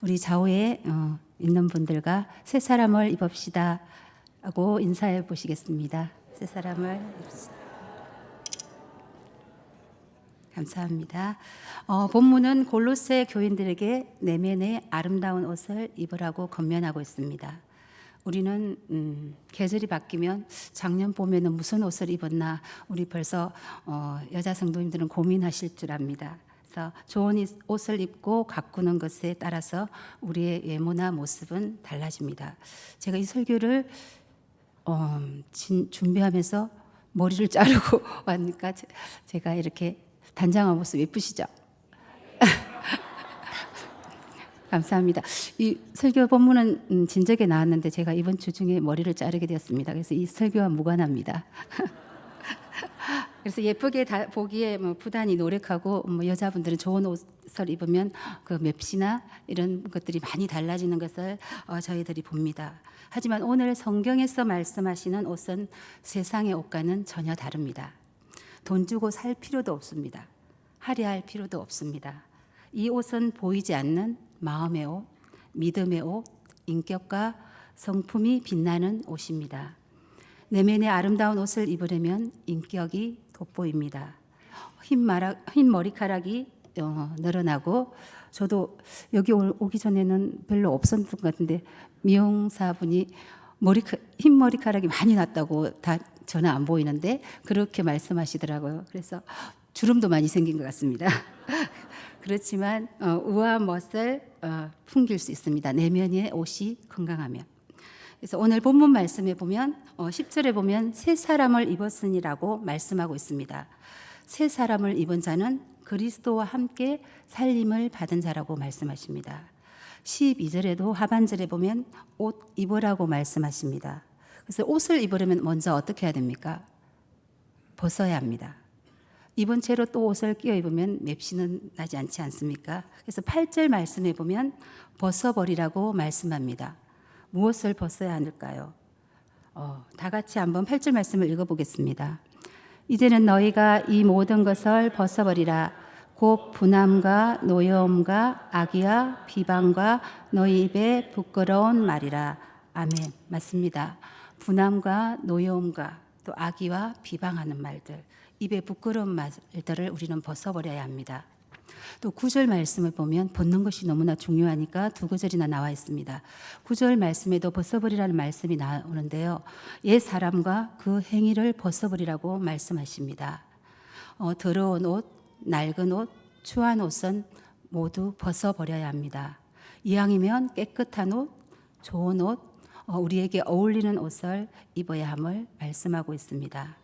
우리 좌우에 있는 분들과 새 사람을 입읍시다 하고 인사해 보시겠습니다. 새 사람을 입읍시다. 감사합니다. 본문은 골로새 교인들에게 내면의 아름다운 옷을 입으라고 권면하고 있습니다. 우리는 계절이 바뀌면 작년 봄에는 무슨 옷을 입었나 우리 벌써 여자 성도님들은 고민하실 줄 압니다. 그래서 좋은 옷을 입고 가꾸는 것에 따라서 우리의 외모나 모습은 달라집니다. 제가 이 설교를 준비하면서 머리를 자르고 왔으니까 제가 이렇게 단장한 모습 예쁘시죠? 감사합니다. 이 설교 본문은 진작에 나왔는데 제가 이번 주 중에 머리를 자르게 되었습니다. 그래서 이 설교와 무관합니다. 그래서 예쁘게 보기에 부단히 노력하고 여자분들은 좋은 옷을 입으면 그 맵시나 이런 것들이 많이 달라지는 것을 저희들이 봅니다. 하지만 오늘 성경에서 말씀하시는 옷은 세상의 옷과는 전혀 다릅니다. 돈 주고 살 필요도 없습니다. 할애할 필요도 없습니다. 이 옷은 보이지 않는 마음의 옷, 믿음의 옷, 인격과 성품이 빛나는 옷입니다. 내면의 아름다운 옷을 입으려면 인격이 돋보입니다. 흰 머리카락이 늘어나고, 저도 여기 오기 전에는 별로 없었던 것 같은데 미용사분이 흰 머리카락이 많이 났다고 저는 안 보이는데 그렇게 말씀하시더라고요. 그래서 주름도 많이 생긴 것 같습니다. 그렇지만 우아한 멋을 풍길 수 있습니다. 내면의 옷이 건강하면. 그래서 오늘 본문 말씀에 보면 10절에 보면 새 사람을 입었으니라고 말씀하고 있습니다. 새 사람을 입은 자는 그리스도와 함께 살림을 받은 자라고 말씀하십니다. 12절에도 하반절에 보면 옷 입으라고 말씀하십니다. 그래서 옷을 입으려면 먼저 어떻게 해야 됩니까? 벗어야 합니다. 입은 채로 또 옷을 끼워 입으면 맵시는 나지 않지 않습니까? 그래서 8절 말씀에 보면 벗어버리라고 말씀합니다. 무엇을 벗어야 할까요? 다 같이 한번 8절 말씀을 읽어보겠습니다. 이제는 너희가 이 모든 것을 벗어버리라. 곧 분함과 노여움과 악의와 비방과 너희 입에 부끄러운 말이라. 아멘. 맞습니다. 분함과 노여움과 또 악의와 비방하는 말들, 입에 부끄러운 말들을 우리는 벗어버려야 합니다. 또 9절 말씀을 보면 벗는 것이 너무나 중요하니까 두 구절이나 나와 있습니다. 9절 말씀에도 벗어버리라는 말씀이 나오는데요. 옛 사람과 그 행위를 벗어버리라고 말씀하십니다. 더러운 옷, 낡은 옷, 추한 옷은 모두 벗어버려야 합니다. 이왕이면 깨끗한 옷, 좋은 옷, 우리에게 어울리는 옷을 입어야 함을 말씀하고 있습니다.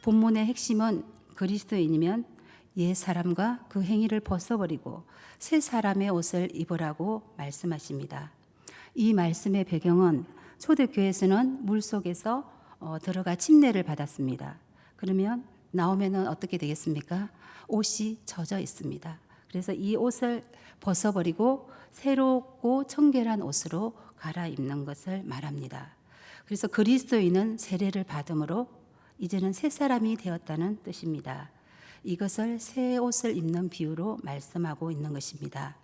본문의 핵심은 그리스도인이면 옛 사람과 그 행위를 벗어버리고 새 사람의 옷을 입으라고 말씀하십니다. 이 말씀의 배경은 초대교회에서는 물속에서 들어가 침례를 받았습니다. 그러면 나오면은 어떻게 되겠습니까? 옷이 젖어 있습니다. 그래서 이 옷을 벗어버리고 새롭고 청결한 옷으로 갈아입는 것을 말합니다. 그래서 그리스도인은 세례를 받음으로 이제는 새 사람이 되었다는 뜻입니다. 이것을 새 옷을 입는 비유로 말씀하고 있는 것입니다.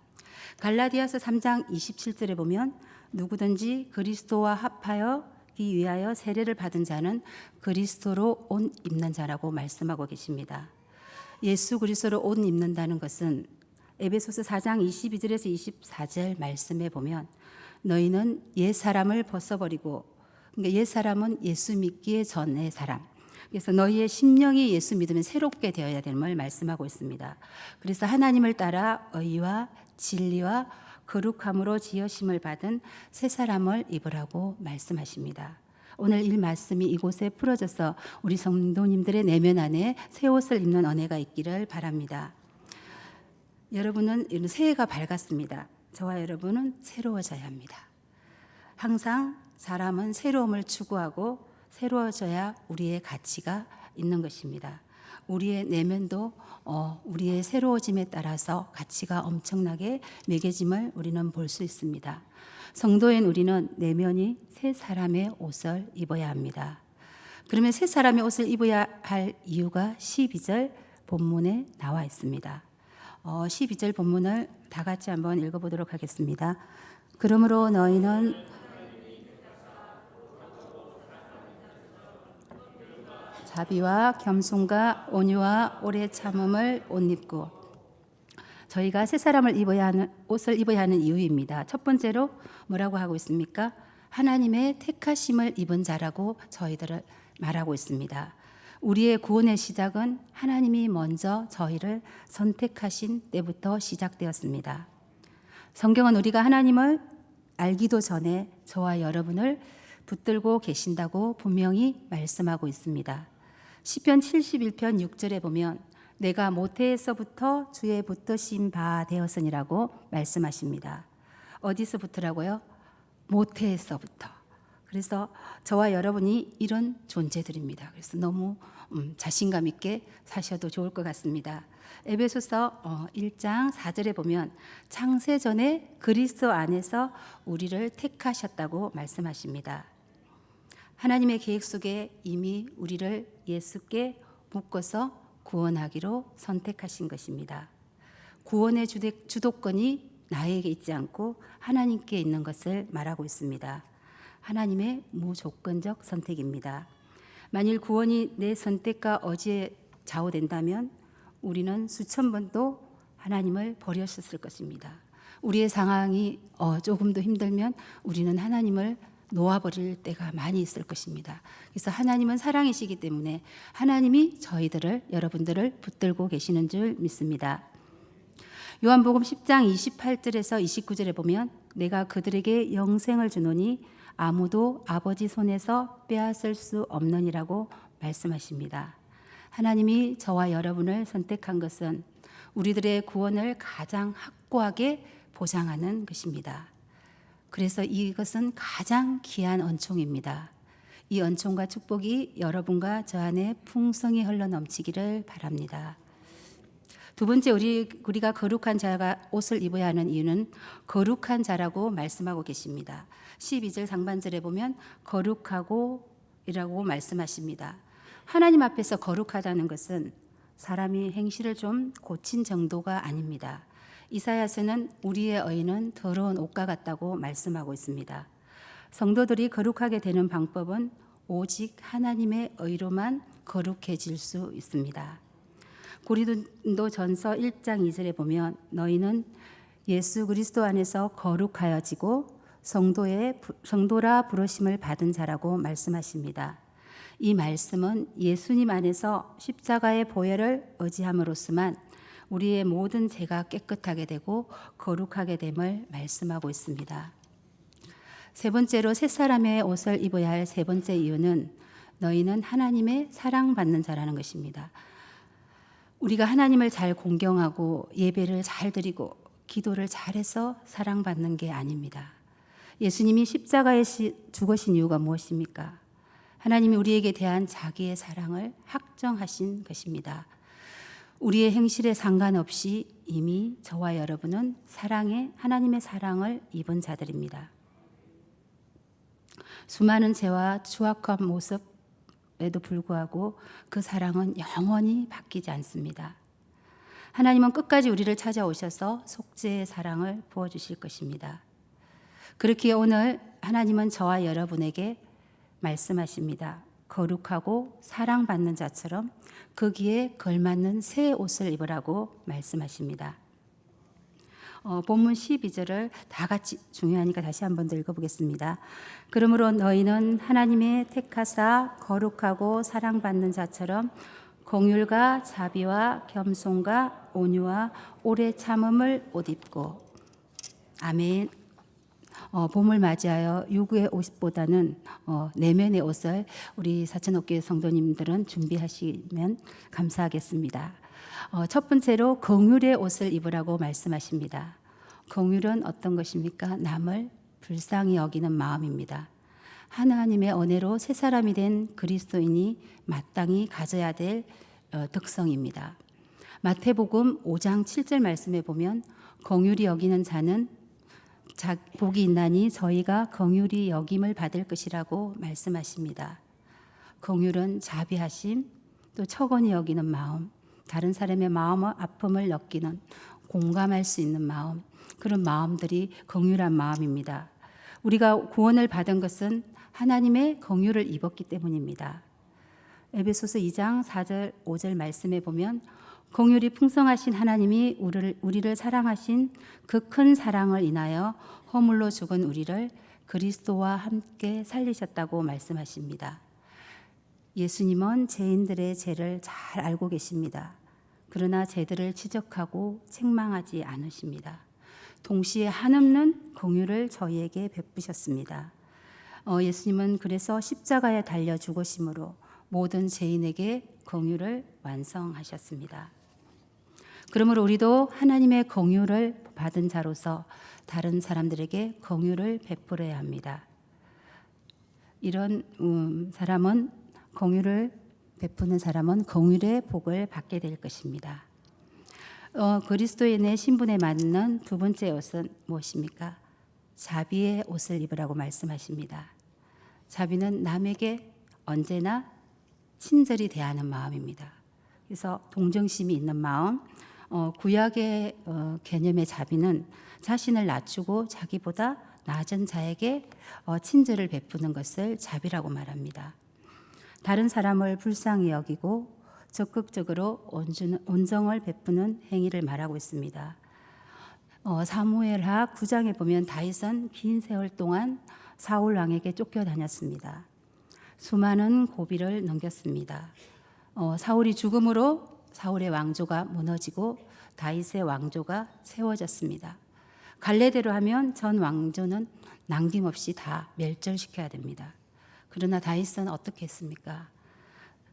갈라디아서 3장 27절에 보면 누구든지 그리스도와 합하여기 위하여 세례를 받은 자는 그리스도로 옷 입는 자라고 말씀하고 계십니다. 예수 그리스도로 옷 입는다는 것은 에베소서 4장 22절에서 24절 말씀에 보면 너희는 옛 사람을 벗어버리고, 그러니까 옛 사람은 예수 믿기에 전의 사람, 그래서 너희의 심령이 예수 믿으면 새롭게 되어야 됨을 말씀하고 있습니다. 그래서 하나님을 따라 의와 진리와 거룩함으로 지으심을 받은 새 사람을 입으라고 말씀하십니다. 오늘 이 말씀이 이곳에 풀어져서 우리 성도님들의 내면 안에 새 옷을 입는 은혜가 있기를 바랍니다. 여러분은 새해가 밝았습니다. 저와 여러분은 새로워져야 합니다. 항상 사람은 새로움을 추구하고 새로워져야 우리의 가치가 있는 것입니다. 우리의 내면도 우리의 새로워짐에 따라서 가치가 엄청나게 매겨짐을 우리는 볼 수 있습니다. 성도인 우리는 내면이 새 사람의 옷을 입어야 합니다. 그러면 새 사람의 옷을 입어야 할 이유가 12절 본문에 나와 있습니다. 12절 본문을 다 같이 한번 읽어보도록 하겠습니다. 그러므로 너희는 자비와 겸손과 온유와 오래 참음을 옷 입고, 저희가 새 사람을 입어야 하는 옷을 입어야 하는 이유입니다. 첫 번째로 뭐라고 하고 있습니까? 하나님의 택하심을 입은 자라고 저희들을 말하고 있습니다. 우리의 구원의 시작은 하나님이 먼저 저희를 선택하신 때부터 시작되었습니다. 성경은 우리가 하나님을 알기도 전에 저와 여러분을 붙들고 계신다고 분명히 말씀하고 있습니다. 시편 71편 6절에 보면 내가 모태에서부터 주의 붙드신 바 되었으니라고 말씀하십니다. 어디서부터라고요? 모태에서부터. 그래서 저와 여러분이 이런 존재들입니다. 그래서 너무 자신감 있게 사셔도 좋을 것 같습니다. 에베소서 1장 4절에 보면 창세 전에 그리스도 안에서 우리를 택하셨다고 말씀하십니다. 하나님의 계획 속에 이미 우리를 예수께 묶어서 구원하기로 선택하신 것입니다. 구원의 주도권이 나에게 있지 않고 하나님께 있는 것을 말하고 있습니다. 하나님의 무조건적 선택입니다. 만일 구원이 내 선택과 의지에 좌우된다면 우리는 수천 번도 하나님을 버렸었을 것입니다. 우리의 상황이 조금 더 힘들면 우리는 하나님을 놓아버릴 때가 많이 있을 것입니다. 그래서 하나님은 사랑이시기 때문에 하나님이 여러분들을 붙들고 계시는 줄 믿습니다. 요한복음 10장 28절에서 29절에 보면 내가 그들에게 영생을 주노니 아무도 아버지 손에서 빼앗을 수 없느니라고 말씀하십니다. 하나님이 저와 여러분을 선택한 것은 우리들의 구원을 가장 확고하게 보장하는 것입니다. 그래서 이것은 가장 귀한恩총입니다. 이恩총과 축복이 여러분과 저 안에 풍성히 흘러넘치기를 바랍니다. 두 번째, 우리가 거룩한 자가 옷을 입어야 하는 이유는 거룩한 자라고 말씀하고 계십니다. 12절 상반절에 보면 거룩하고 이라고 말씀하십니다. 하나님 앞에서 거룩하다는 것은 사람이 행실을 좀 고친 정도가 아닙니다. 이사야서는 우리의 의는 더러운 옷과 같다고 말씀하고 있습니다. 성도들이 거룩하게 되는 방법은 오직 하나님의 의로만 거룩해질 수 있습니다. 고린도전서 1장 2절에 보면 너희는 예수 그리스도 안에서 거룩하여지고 성도라 부르심을 받은 자라고 말씀하십니다. 이 말씀은 예수님 안에서 십자가의 보혈을 의지함으로써만 우리의 모든 죄가 깨끗하게 되고 거룩하게 됨을 말씀하고 있습니다. 세 번째로 새 사람의 옷을 입어야 할 세 번째 이유는 너희는 하나님의 사랑받는 자라는 것입니다. 우리가 하나님을 잘 공경하고 예배를 잘 드리고 기도를 잘해서 사랑받는 게 아닙니다. 예수님이 십자가에 죽으신 이유가 무엇입니까? 하나님이 우리에게 대한 자기의 사랑을 확정하신 것입니다. 우리의 행실에 상관없이 이미 저와 여러분은 하나님의 사랑을 입은 자들입니다. 수많은 죄와 추악한 모습에도 불구하고 그 사랑은 영원히 바뀌지 않습니다. 하나님은 끝까지 우리를 찾아오셔서 속죄의 사랑을 부어주실 것입니다. 그렇기에 오늘 하나님은 저와 여러분에게 말씀하십니다. 거룩하고 사랑받는 자처럼 거기에 걸맞는 새 옷을 입으라고 말씀하십니다. 본문 12절을 다 같이 중요하니까 다시 한 번 더 읽어보겠습니다. 그러므로 너희는 하나님의 택하사 거룩하고 사랑받는 자처럼 공율과 자비와 겸손과 온유와 오래 참음을 옷 입고. 아멘. 봄을 맞이하여 유구의 옷보다는 내면의 옷을 우리 사천옥교회 성도님들은 준비하시면 감사하겠습니다. 첫 번째로 긍휼의 옷을 입으라고 말씀하십니다. 긍휼은 어떤 것입니까? 남을 불쌍히 여기는 마음입니다. 하나님의 은혜로 새 사람이 된 그리스도인이 마땅히 가져야 될 특성입니다. 마태복음 5장 7절 말씀에 보면 긍휼히 여기는 자는 복이 있나니 저희가 긍휼히 여김을 받을 것이라고 말씀하십니다. 긍휼은 자비하심, 또 척언히 여기는 마음, 다른 사람의 마음의 아픔을 느끼는 공감할 수 있는 마음, 그런 마음들이 긍휼한 마음입니다. 우리가 구원을 받은 것은 하나님의 긍휼을 입었기 때문입니다. 에베소서 2장 4절 5절 말씀에 보면 긍휼이 풍성하신 하나님이 우리를 사랑하신 그 큰 사랑을 인하여 허물로 죽은 우리를 그리스도와 함께 살리셨다고 말씀하십니다. 예수님은 죄인들의 죄를 잘 알고 계십니다. 그러나 죄들을 지적하고 책망하지 않으십니다. 동시에 한없는 긍휼을 저희에게 베푸셨습니다. 예수님은 그래서 십자가에 달려 죽으심으로 모든 죄인에게 긍휼을 완성하셨습니다. 그러므로 우리도 하나님의 긍휼을 받은 자로서 다른 사람들에게 긍휼을 베풀어야 합니다. 이런 사람은 긍휼을 베푸는 사람은 긍휼의 복을 받게 될 것입니다. 그리스도인의 신분에 맞는 두 번째 옷은 무엇입니까? 자비의 옷을 입으라고 말씀하십니다. 자비는 남에게 언제나 친절히 대하는 마음입니다. 그래서 동정심이 있는 마음, 구약의 개념의 자비는 자신을 낮추고 자기보다 낮은 자에게 친절을 베푸는 것을 자비라고 말합니다. 다른 사람을 불쌍히 여기고 적극적으로 온정을 베푸는 행위를 말하고 있습니다. 사무엘하 9장에 보면 다윗은 긴 세월 동안 사울 왕에게 쫓겨다녔습니다. 수많은 고비를 넘겼습니다. 사울이 죽음으로 사울의 왕조가 무너지고 다윗의 왕조가 세워졌습니다. 갈래대로 하면 전 왕조는 남김없이 다 멸절시켜야 됩니다. 그러나 다윗은 어떻게 했습니까?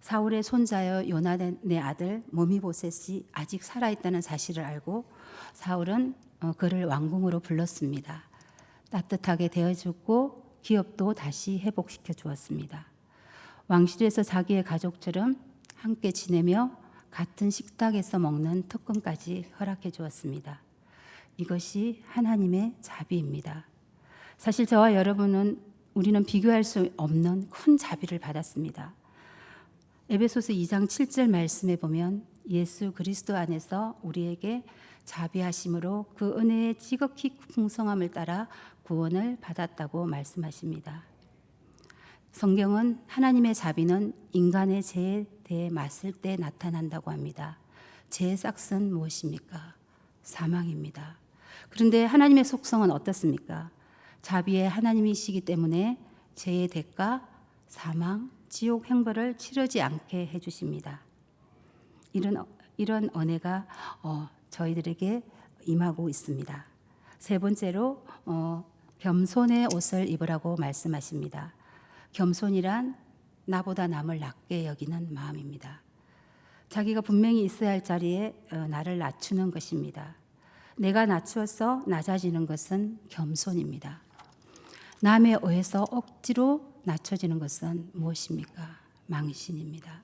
사울의 손자여 요나단의 아들 모미보셋이 아직 살아있다는 사실을 알고 사울은 그를 왕궁으로 불렀습니다. 따뜻하게 대해주고 기업도 다시 회복시켜 주었습니다. 왕실에서 자기의 가족처럼 함께 지내며 같은 식탁에서 먹는 특권까지 허락해 주었습니다. 이것이 하나님의 자비입니다. 사실 저와 우리는 비교할 수 없는 큰 자비를 받았습니다. 에베소서 2장 7절 말씀에 보면 예수 그리스도 안에서 우리에게 자비하심으로 그 은혜의 지극히 풍성함을 따라 구원을 받았다고 말씀하십니다. 성경은 하나님의 자비는 인간의 죄에 대해 맞설 때 나타난다고 합니다. 죄의 싹은 무엇입니까? 사망입니다. 그런데 하나님의 속성은 어떻습니까? 자비의 하나님이시기 때문에 죄의 대가, 사망, 지옥 형벌을 치르지 않게 해주십니다. 이런 은혜가 저희들에게 임하고 있습니다. 세 번째로 겸손의 옷을 입으라고 말씀하십니다. 겸손이란 나보다 남을 낮게 여기는 마음입니다. 자기가 분명히 있어야 할 자리에 나를 낮추는 것입니다. 내가 낮추어서 낮아지는 것은 겸손입니다. 남에 의해서 억지로 낮춰지는 것은 무엇입니까? 망신입니다.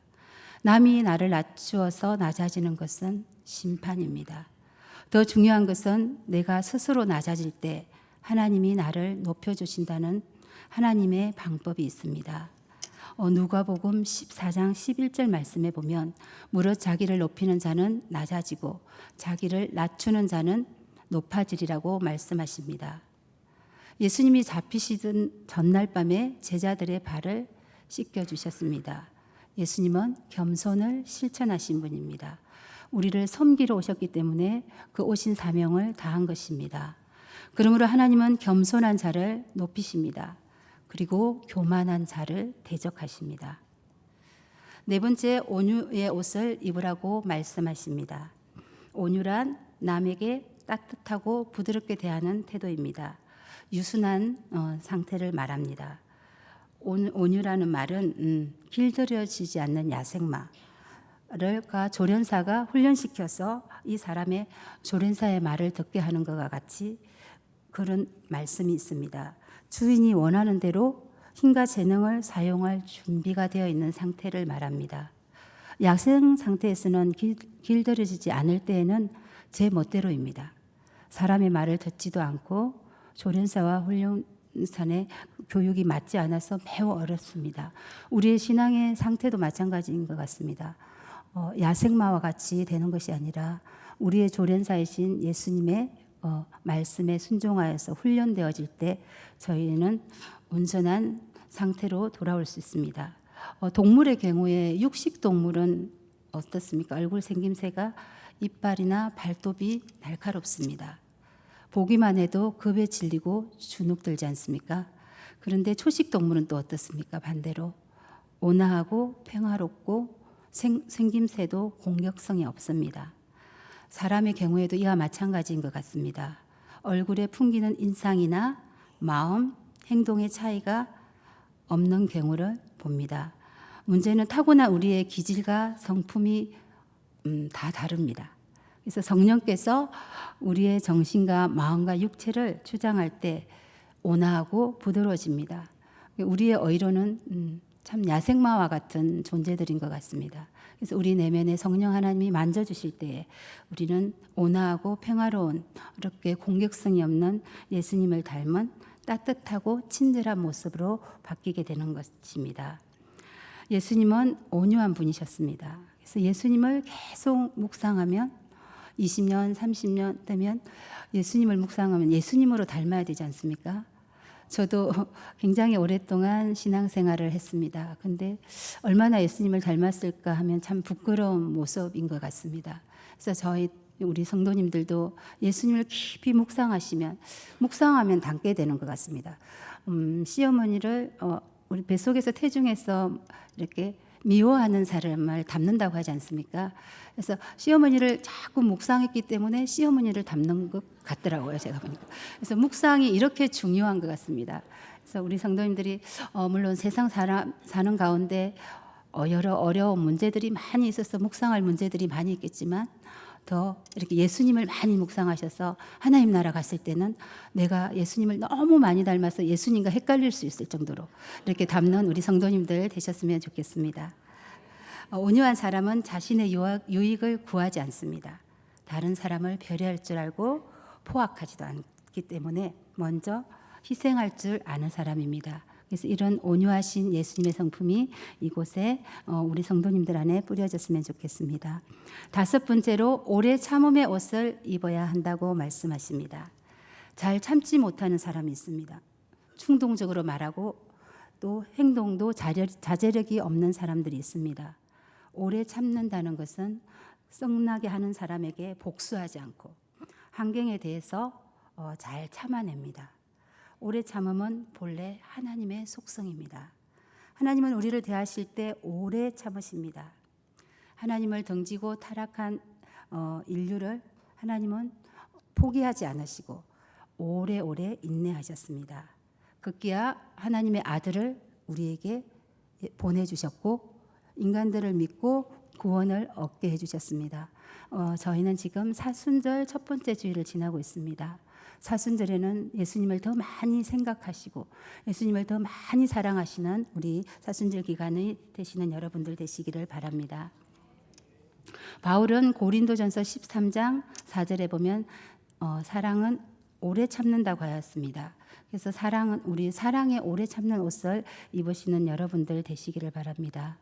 남이 나를 낮추어서 낮아지는 것은 심판입니다. 더 중요한 것은 내가 스스로 낮아질 때 하나님이 나를 높여주신다는 하나님의 방법이 있습니다. 누가복음 14장 11절 말씀에 보면 무릇 자기를 높이는 자는 낮아지고 자기를 낮추는 자는 높아지리라고 말씀하십니다. 예수님이 잡히시던 전날 밤에 제자들의 발을 씻겨주셨습니다. 예수님은 겸손을 실천하신 분입니다. 우리를 섬기러 오셨기 때문에 그 오신 사명을 다한 것입니다. 그러므로 하나님은 겸손한 자를 높이십니다. 그리고 교만한 자를 대적하십니다. 네 번째, 온유의 옷을 입으라고 말씀하십니다. 온유란 남에게 따뜻하고 부드럽게 대하는 태도입니다. 유순한 상태를 말합니다. 온유라는 말은 길들여지지 않는 야생마를 조련사가 훈련시켜서 이 사람의 조련사의 말을 듣게 하는 것과 같이 그런 말씀이 있습니다. 주인이 원하는 대로 힘과 재능을 사용할 준비가 되어 있는 상태를 말합니다. 야생 상태에서는 길들여지지 않을 때에는 제 멋대로입니다. 사람의 말을 듣지도 않고 조련사와 훈련산의 교육이 맞지 않아서 매우 어렵습니다. 우리의 신앙의 상태도 마찬가지인 것 같습니다. 야생마와 같이 되는 것이 아니라 우리의 조련사이신 예수님의 말씀에 순종하여서 훈련되어질 때 저희는 온전한 상태로 돌아올 수 있습니다. 동물의 경우에 육식 동물은 어떻습니까? 얼굴 생김새가 이빨이나 발톱이 날카롭습니다. 보기만 해도 겁에 질리고 주눅들지 않습니까? 그런데 초식 동물은 또 어떻습니까? 반대로 온화하고 평화롭고 생김새도 공격성이 없습니다. 사람의 경우에도 이와 마찬가지인 것 같습니다. 얼굴에 풍기는 인상이나 마음, 행동의 차이가 없는 경우를 봅니다. 문제는 타고난 우리의 기질과 성품이 다 다릅니다. 그래서 성령께서 우리의 정신과 마음과 육체를 주장할 때 온화하고 부드러워집니다. 우리의 의로는 참 야생마와 같은 존재들인 것 같습니다. 그래서 우리 내면에 성령 하나님이 만져주실 때에 우리는 온화하고 평화로운 이렇게 공격성이 없는 예수님을 닮은 따뜻하고 친절한 모습으로 바뀌게 되는 것입니다. 예수님은 온유한 분이셨습니다. 그래서 예수님을 계속 묵상하면 20년, 30년 되면 예수님을 묵상하면 예수님으로 닮아야 되지 않습니까? 저도 굉장히 오랫동안 신앙생활을 했습니다. 근데 얼마나 예수님을 닮았을까 하면 참 부끄러운 모습인 것 같습니다. 그래서 우리 성도님들도 예수님을 깊이 묵상하면 닮게 되는 것 같습니다. 시어머니를 우리 뱃속에서 태중에서 이렇게 미워하는 사람을 닮는다고 하지 않습니까? 그래서 시어머니를 자꾸 묵상했기 때문에 시어머니를 닮는 것 같더라고요, 제가 보니까. 그래서 묵상이 이렇게 중요한 것 같습니다. 그래서 우리 성도님들이 물론 세상 사는 가운데 여러 어려운 문제들이 많이 있어서 묵상할 문제들이 많이 있겠지만 더 이렇게 예수님을 많이 묵상하셔서 하나님 나라 갔을 때는 내가 예수님을 너무 많이 닮아서 예수님과 헷갈릴 수 있을 정도로 이렇게 닮는 우리 성도님들 되셨으면 좋겠습니다. 온유한 사람은 자신의 유익을 구하지 않습니다. 다른 사람을 배려할 줄 알고 포악하지도 않기 때문에 먼저 희생할 줄 아는 사람입니다. 그래서 이런 온유하신 예수님의 성품이 이곳에 우리 성도님들 안에 뿌려졌으면 좋겠습니다. 다섯 번째로 오래 참음의 옷을 입어야 한다고 말씀하십니다. 잘 참지 못하는 사람이 있습니다. 충동적으로 말하고 또 행동도 자제력이 없는 사람들이 있습니다. 오래 참는다는 것은 썩나게 하는 사람에게 복수하지 않고 환경에 대해서 잘 참아냅니다. 오래 참음은 본래 하나님의 속성입니다. 하나님은 우리를 대하실 때 오래 참으십니다. 하나님을 등지고 타락한 인류를 하나님은 포기하지 않으시고 오래오래 인내하셨습니다. 급기야 하나님의 아들을 우리에게 보내주셨고 인간들을 믿고 구원을 얻게 해주셨습니다. 저희는 지금 사순절 첫 번째 주일을 지나고 있습니다. 사순절에는 예수님을 더 많이 생각하시고 예수님을 더 많이 사랑하시는 우리 사순절 기간이 되시는 여러분들 되시기를 바랍니다. 바울은 고린도전서 13장 4절에 보면 사랑은 오래 참는다고 하였습니다. 그래서 우리 사랑에 오래 참는 옷을 입으시는 여러분들 되시기를 바랍니다.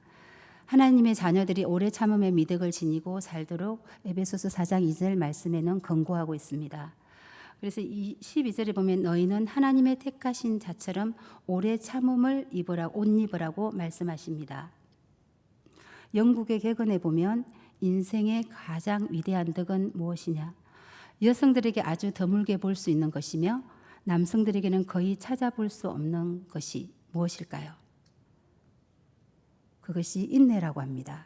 하나님의 자녀들이 오래 참음의 미덕을 지니고 살도록 에베소서 4장 2절 말씀에는 권고하고 있습니다. 그래서 이 12절에 보면 너희는 하나님의 택하신 자처럼 오래 참음을 옷 입으라고 말씀하십니다. 영국의 객언에 보면 인생의 가장 위대한 덕은 무엇이냐? 여성들에게 아주 드물게 볼 수 있는 것이며 남성들에게는 거의 찾아볼 수 없는 것이 무엇일까요? 그것이 인내라고 합니다.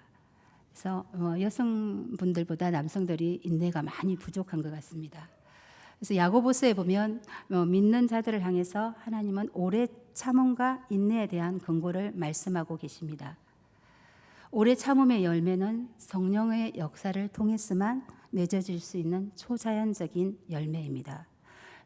그래서 여성분들보다 남성들이 인내가 많이 부족한 것 같습니다. 그래서 야고보서에 보면 믿는 자들을 향해서 하나님은 오래 참음과 인내에 대한 권고를 말씀하고 계십니다. 오래 참음의 열매는 성령의 역사를 통해서만 맺어질 수 있는 초자연적인 열매입니다.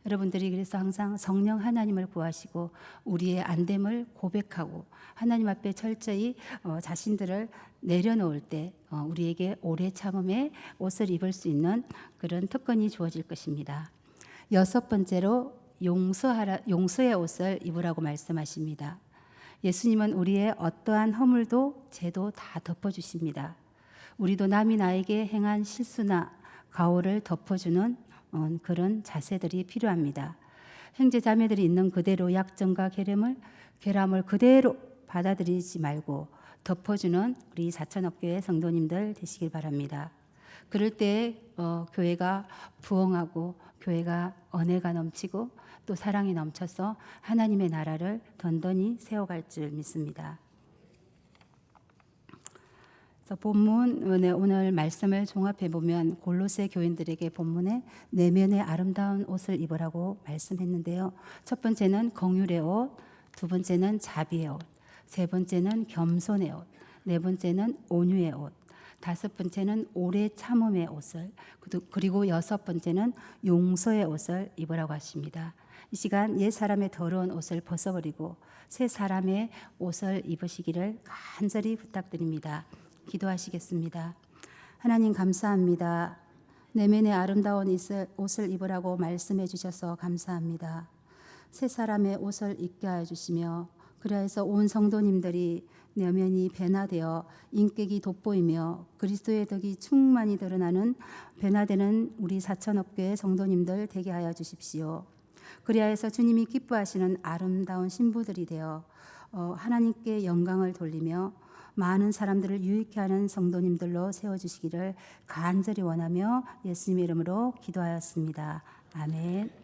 여러분들이 그래서 항상 성령 하나님을 구하시고 우리의 안됨을 고백하고 하나님 앞에 철저히 자신들을 내려놓을 때 우리에게 오래 참음의 옷을 입을 수 있는 그런 특권이 주어질 것입니다. 여섯 번째로 용서의 옷을 입으라고 말씀하십니다. 예수님은 우리의 어떠한 허물도 죄도 다 덮어주십니다. 우리도 남이 나에게 행한 실수나 가오를 덮어주는 그런 자세들이 필요합니다. 형제 자매들이 있는 그대로 약점과 결함을 그대로 받아들이지 말고 덮어주는 우리 사천업교회 성도님들 되시길 바랍니다. 그럴 때 교회가 부흥하고 교회가 은혜가 넘치고 또 사랑이 넘쳐서 하나님의 나라를 든든히 세워갈 줄 믿습니다. 그래서 본문 오늘 말씀을 종합해 보면 골로새 교인들에게 본문에 내면의 아름다운 옷을 입으라고 말씀했는데요. 첫 번째는 긍휼의 옷, 두 번째는 자비의 옷, 세 번째는 겸손의 옷, 네 번째는 온유의 옷, 다섯 번째는 오래 참음의 옷을, 그리고 여섯 번째는 용서의 옷을 입으라고 하십니다. 이 시간 옛 사람의 더러운 옷을 벗어버리고 새 사람의 옷을 입으시기를 간절히 부탁드립니다. 기도하시겠습니다. 하나님 감사합니다. 내면의 아름다운 옷을 입으라고 말씀해 주셔서 감사합니다. 새 사람의 옷을 입게 하여 주시며 그리하여서 온 성도님들이 내면이 변화되어 인격이 돋보이며 그리스도의 덕이 충만히 드러나는 변화되는 우리 사천업교의 성도님들 되게 하여 주십시오. 그리하여서 주님이 기뻐하시는 아름다운 신부들이 되어 하나님께 영광을 돌리며 많은 사람들을 유익케 하는 성도님들로 세워주시기를 간절히 원하며 예수님의 이름으로 기도하였습니다. 아멘.